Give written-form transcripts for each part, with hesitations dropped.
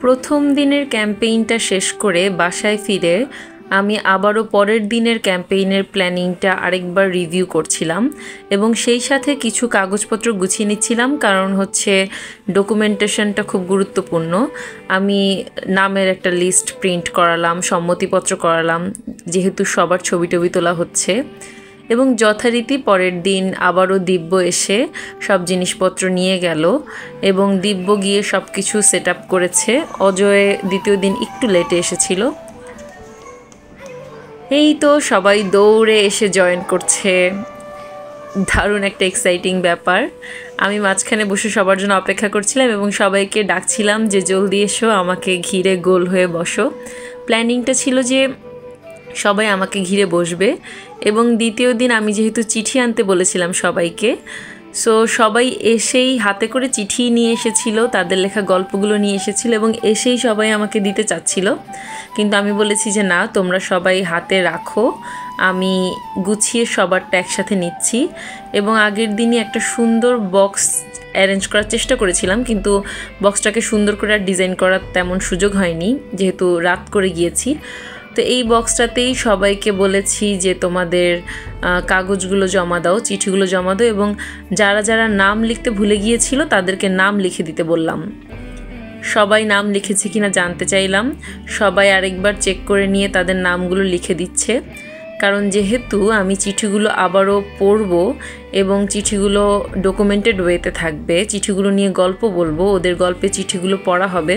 প্রথম দিনের ক্যাম্পেইনটা শেষ করে বাসায় ফিরে আমি আবারও পরের দিনের ক্যাম্পেইনের প্ল্যানিংটা আরেকবার রিভিউ করছিলাম এবং সেই সাথে কিছু কাগজপত্র গুছিয়ে নিচ্ছিলাম, কারণ হচ্ছে ডকুমেন্টেশনটা খুব গুরুত্বপূর্ণ। আমি নামের একটা লিস্ট প্রিন্ট করালাম, সম্মতিপত্র করালাম, যেহেতু সবার ছবি টবি তোলা হচ্ছে। এবং যথারীতি পরের দিন আবারও দিব্য এসে সব জিনিসপত্র নিয়ে গেল এবং দিব্য গিয়ে সব কিছু সেট আপ করেছে। অজয় দ্বিতীয় দিন একটু লেটে এসেছিল। এই তো সবাই দৌড়ে এসে জয়েন করছে, দারুণ একটা এক্সাইটিং ব্যাপার। আমি মাঝখানে বসে সবার জন্য অপেক্ষা করছিলাম এবং সবাইকে ডাকছিলাম যে জলদি এসো, আমাকে ঘিরে গোল হয়ে বসো। প্ল্যানিংটা ছিল যে সবাই আমাকে ঘিরে বসবে এবং দ্বিতীয় দিন আমি যেহেতু চিঠি আনতে বলেছিলাম সবাইকে, সো সবাই এসেই হাতে করে চিঠি নিয়ে এসেছিল, তাদের লেখা গল্পগুলো নিয়ে এসেছিল এবং এসেই সবাই আমাকে দিতে চাচ্ছিল। কিন্তু আমি বলেছি যে না, তোমরা সবাই হাতে রাখো, আমি গুছিয়ে সবারটা একসাথে নিচ্ছি। এবং আগের দিনই একটা সুন্দর বক্স অ্যারেঞ্জ করার চেষ্টা করেছিলাম, কিন্তু বক্সটাকে সুন্দর করে আর ডিজাইন করার তেমন সুযোগ হয়নি যেহেতু রাত করে গিয়েছি। তো এই বক্সটাতেই সবাইকে বলেছি যে তোমাদের কাগজগুলো জমা দাও, চিঠিগুলো জমা দাও এবং যারা যারা নাম লিখতে ভুলে গিয়েছিল তাদেরকে নাম লিখে দিতে বললাম। সবাই নাম লিখেছে কিনা জানতে চাইলাম। সবাই আরেকবার চেক করে নিয়ে তাদের নামগুলো লিখে দিচ্ছে, কারণ যেহেতু আমি চিঠিগুলো আবারও পড়ব এবং চিঠিগুলো ডকুমেন্টেড ওয়েতে থাকবে, চিঠিগুলো নিয়ে গল্প বলবো, ওদের গল্পে চিঠিগুলো পড়া হবে,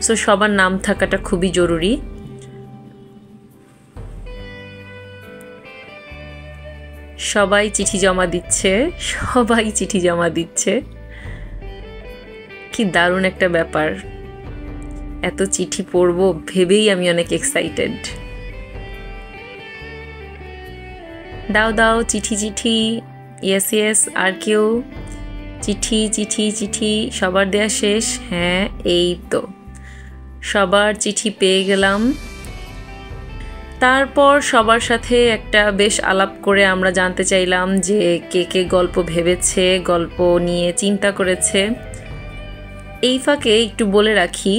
সো সবার নাম থাকাটা খুবই জরুরি। সবাই চিঠি জমা দিচ্ছে, কি দারুণ একটা ব্যাপার। এত চিঠি পড়বো ভেবেই আমি অনেক এক্সাইটেড। দাও চিঠি, ইয়েস, আর কেউ? চিঠি সবার দেয়া শেষ? হ্যাঁ, এই তো সবার চিঠি পেয়ে গেলাম। তারপর সবার সাথে একটা বেশ আলাপ করে আমরা জানতে চাইলাম যে কে কে গল্প ভেবেছে, গল্প নিয়ে চিন্তা করেছে। এই ফাঁকে একটু বলে রাখি,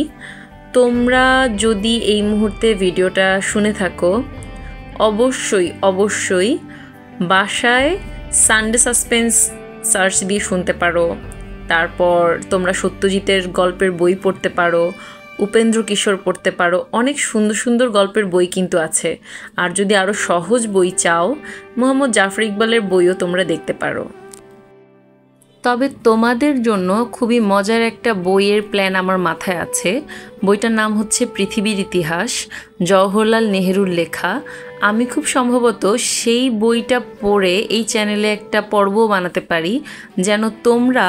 তোমরা যদি এই মুহূর্তে ভিডিওটা শুনে থাকো, অবশ্যই বাসায় সানডে সাসপেন্স সার্চ দিয়ে শুনতে পারো। তারপর তোমরা সত্যজিতের গল্পের বই পড়তে পারো, উপেন্দ্র কিশোর পড়তে পারো, অনেক সুন্দর সুন্দর গল্পের বই কিন্তু আছে। আর যদি আরও সহজ বই চাও, মোহাম্মদ জাফর ইকবালের বইও তোমরা দেখতে পারো। তবে তোমাদের জন্য খুবই মজার একটা বইয়ের প্ল্যান আমার মাথায় আছে। বইটার নাম হচ্ছে পৃথিবীর ইতিহাস, জওহরলাল নেহেরুর লেখা। আমি খুব সম্ভবত সেই বইটা পড়ে এই চ্যানেলে একটা পর্ব বানাতে পারি, যেন তোমরা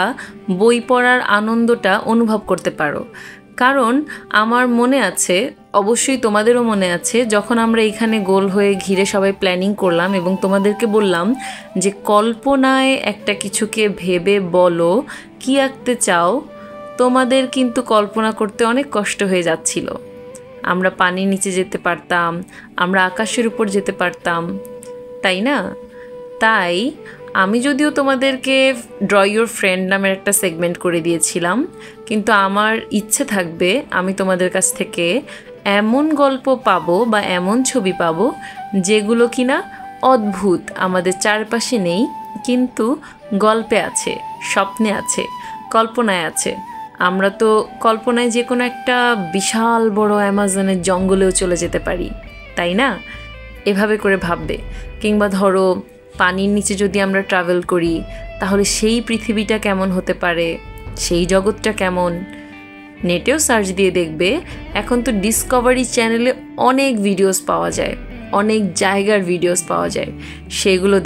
বই পড়ার আনন্দটা অনুভব করতে পারো। কারণ আমার মনে আছে, অবশ্যই তোমাদেরও মনে আছে, যখন আমরা এখানে গোল হয়ে ঘিরে সবাই প্ল্যানিং করলাম এবং তোমাদেরকে বললাম যে কল্পনায় একটা কিছুকে ভেবে বলো কি আঁকতে চাও, তোমাদের কিন্তু কল্পনা করতে অনেক কষ্ট হয়ে যাচ্ছিল। আমরা পানির নিচে যেতে পারতাম, আমরা আকাশের উপর যেতে পারতাম, তাই না? তাই আমি যদিও তোমাদেরকে ড্র ইউর ফ্রেন্ড নামের একটা সেগমেন্ট করে দিয়েছিলাম, কিন্তু আমার ইচ্ছে থাকবে আমি তোমাদের কাছ থেকে এমন গল্প পাবো বা এমন ছবি পাবো যেগুলো কিনা অদ্ভুত, আমাদের চারপাশে নেই, কিন্তু গল্পে আছে, স্বপ্নে আছে, কল্পনায় আছে। আমরা তো কল্পনায় যে কোনো একটা বিশাল বড় অ্যামাজনের জঙ্গলেও চলে যেতে পারি, তাই না? এভাবে করে ভাববে। কিংবা ধরো পানির নিচে যদি আমরা ট্রাভেল করি, তাহলে সেই পৃথিবীটা কেমন হতে পারে, সেই জগৎটা কেমন। নেটেও সার্চ দিয়ে দেখবে, এখন তো ডিসকভারি চ্যানেলে অনেক ভিডিওস পাওয়া যায়, অনেক জায়গার ভিডিওস পাওয়া যায়, সেগুলো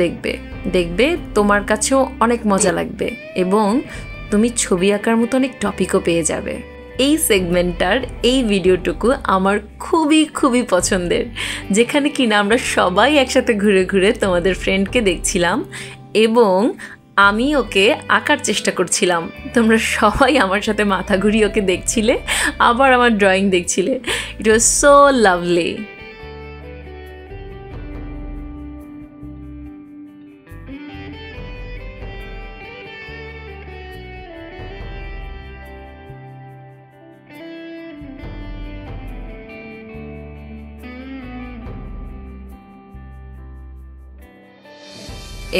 দেখবে তোমার কাছেও অনেক মজা লাগবে এবং তুমি ছবি আঁকার মতো অনেক টপিকও পেয়ে যাবে। এই সেগমেন্টটার এই ভিডিওটুকু আমার খুবই পছন্দের, যেখানে কিনা আমরা সবাই একসাথে ঘুরে ঘুরে তোমাদের ফ্রেন্ডকে দেখছিলাম এবং আমি ওকে আঁকার চেষ্টা করছিলাম। তোমরা সবাই আমার সাথে মাথা ঘুরিয়ে ওকে দেখছিলে, আবার আমার ড্রয়িং দেখছিলে। It was so lovely.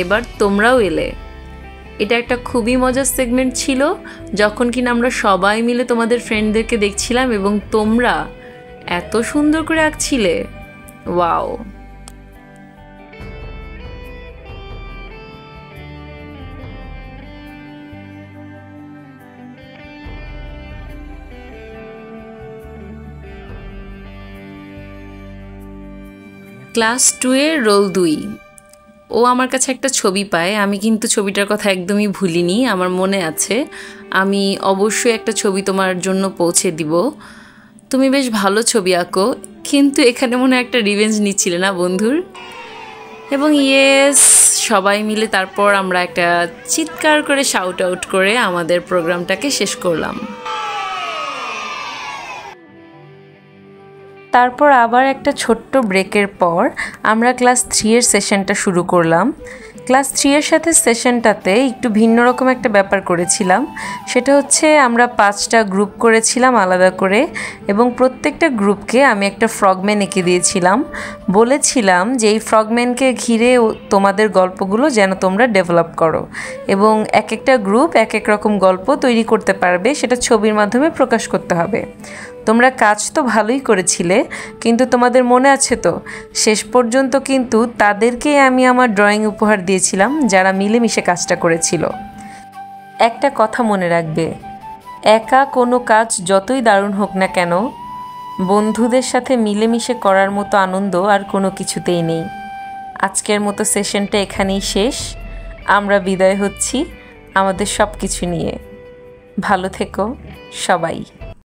এবার তোমরাও এলে। এটা একটা খুবই মজার সেগমেন্ট ছিল, যখন কিনা আমরা সবাই মিলে তোমাদের ফ্রেন্ডদেরকে দেখছিলাম এবং তোমরা এত সুন্দর করে আঁকছিলে। ওয়াও! ক্লাস 2 এর রোল 2। ও আমার কাছে একটা ছবি পায়, আমি কিন্তু ছবিটার কথা একদমই ভুলিনি, আমার মনে আছে। আমি অবশ্যই একটা ছবি তোমার জন্য পৌঁছে দিব। তুমি বেশ ভালো ছবি আঁকো, কিন্তু এখানে মনে হয় একটা রিভেঞ্জ নিচ্ছিলে না বন্ধুর? এবং ইয়েস, সবাই মিলে তারপর আমরা একটা চিৎকার করে শাউট আউট করে আমাদের প্রোগ্রামটাকে শেষ করলাম। তারপর আবার একটা ছোট্ট ব্রেকের পর আমরা ক্লাস 3 এর সেশনটা শুরু করলাম। ক্লাস 3 এর সাথে সেশনটাতে একটু ভিন্ন রকম একটা ব্যাপার করেছিলাম। সেটা হচ্ছে আমরা 5টা গ্রুপ করেছিলাম আলাদা করে, এবং প্রত্যেকটা গ্রুপকে আমি একটা ফ্রগম্যান এঁকে দিয়েছিলাম। বলেছিলাম যে এই ফ্রগম্যানকে ঘিরে তোমাদের গল্পগুলো যেন তোমরা ডেভেলপ করো, এবং এক একটা গ্রুপ এক এক রকম গল্প তৈরি করতে পারবে, সেটা ছবির মাধ্যমে প্রকাশ করতে হবে। তোমরা কাজ তো ভালোই করেছিলে, কিন্তু তোমাদের মনে আছে তো শেষ পর্যন্ত কিন্তু তাদেরকেই আমি আমার ড্রয়িং উপহার দিয়েছিলাম যারা মিলেমিশে কাজটা করেছিল। একটা কথা মনে রাখবে, একা কোনো কাজ যতই দারুণ হোক না কেন, বন্ধুদের সাথে মিলেমিশে করার মতো আনন্দ আর কোনো কিছুতেই নেই। আজকের মতো সেশনটা এখানেই শেষ। আমরা বিদায় হচ্ছি আমাদের সব কিছু নিয়ে। ভালো থেকো সবাই।